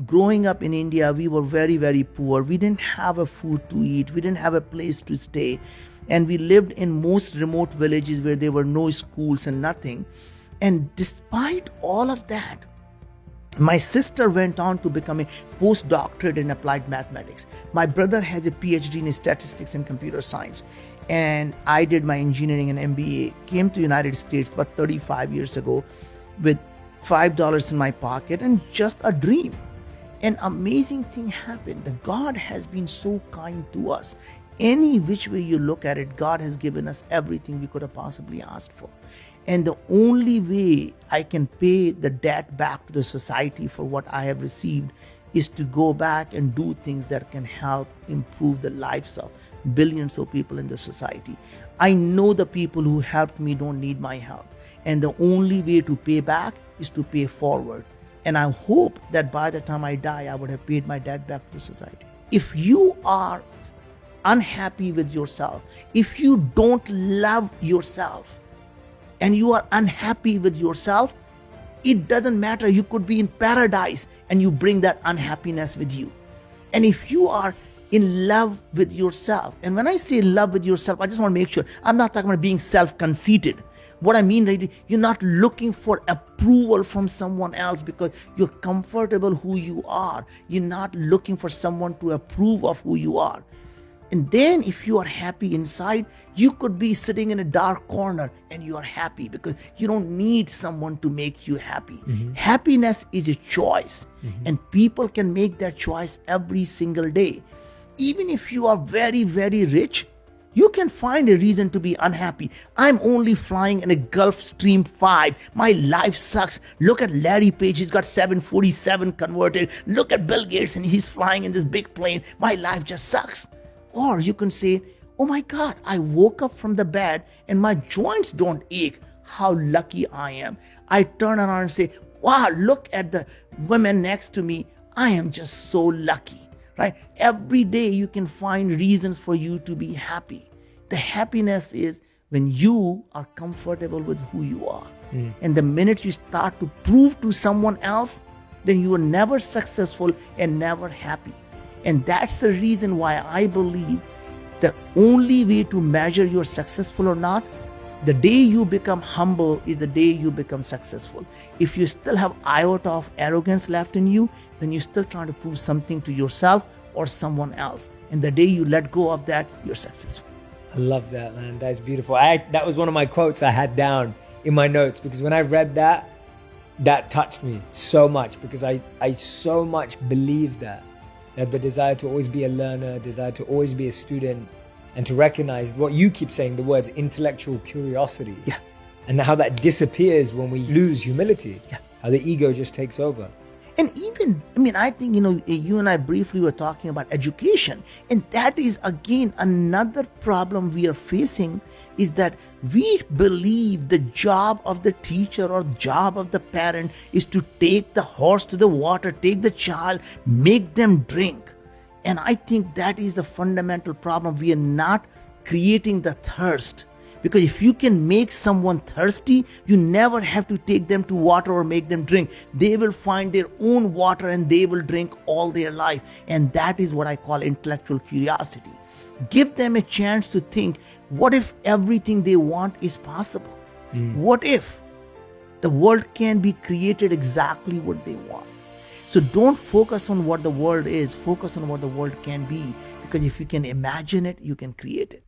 growing up in India, we were very, very poor. We didn't have a food to eat. We didn't have a place to stay. And we lived in most remote villages where there were no schools and nothing. And despite all of that, my sister went on to become a postdoctorate in applied mathematics. My brother has a PhD in statistics and computer science. And I did my engineering and MBA, came to United States about 35 years ago with $5 in my pocket and just a dream. An amazing thing happened. The God has been so kind to us. Any which way you look at it, God has given us everything we could have possibly asked for. And the only way I can pay the debt back to the society for what I have received is to go back and do things that can help improve the lives of billions of people in the society. I know the people who helped me don't need my help. And the only way to pay back is to pay forward. And I hope that by the time I die, I would have paid my debt back to the society. If you are unhappy with yourself, if you don't love yourself, and you are unhappy with yourself, it doesn't matter. You could be in paradise and you bring that unhappiness with you. And if you are in love with yourself, and when I say love with yourself, I just want to make sure I'm not talking about being self-conceited. What I mean, right, you're not looking for approval from someone else because you're comfortable who you are. You're not looking for someone to approve of who you are. And then if you are happy inside, you could be sitting in a dark corner and you are happy because you don't need someone to make you happy. Mm-hmm. Happiness is a choice, and people can make that choice every single day. Even if you are very, very rich, you can find a reason to be unhappy. I'm only flying in a Gulfstream 5. My life sucks. Look at Larry Page. He's got 747 converted. Look at Bill Gates and he's flying in this big plane. My life just sucks. Or you can say, oh my God, I woke up from the bed and my joints don't ache. How lucky I am. I turn around and say, wow, look at the women next to me. I am just so lucky, right? Every day you can find reasons for you to be happy. The happiness is when you are comfortable with who you are. And the minute you start to prove to someone else, then you are never successful and never happy. And that's the reason why I believe the only way to measure you're successful or not, the day you become humble is the day you become successful. If you still have iota of arrogance left in you, then you're still trying to prove something to yourself or someone else. And the day you let go of that, you're successful. I love that, man. That's beautiful. That was one of my quotes I had down in my notes because when I read that, that touched me so much because I so much believe that the desire to always be a learner, desire to always be a student, and to recognize what you keep saying, the words intellectual curiosity. Yeah. And how that disappears when we lose humility. Yeah. How the ego just takes over. And even, I think, you and I briefly were talking about education. And that is, again, another problem we are facing is that we believe the job of the teacher or job of the parent is to take the horse to the water, take the child, make them drink. And I think that is the fundamental problem. We are not creating the thirst. Because if you can make someone thirsty, you never have to take them to water or make them drink. They will find their own water and they will drink all their life. And that is what I call intellectual curiosity. Give them a chance to think, what if everything they want is possible? What if the world can be created exactly what they want? So don't focus on what the world is, focus on what the world can be. Because if you can imagine it, you can create it.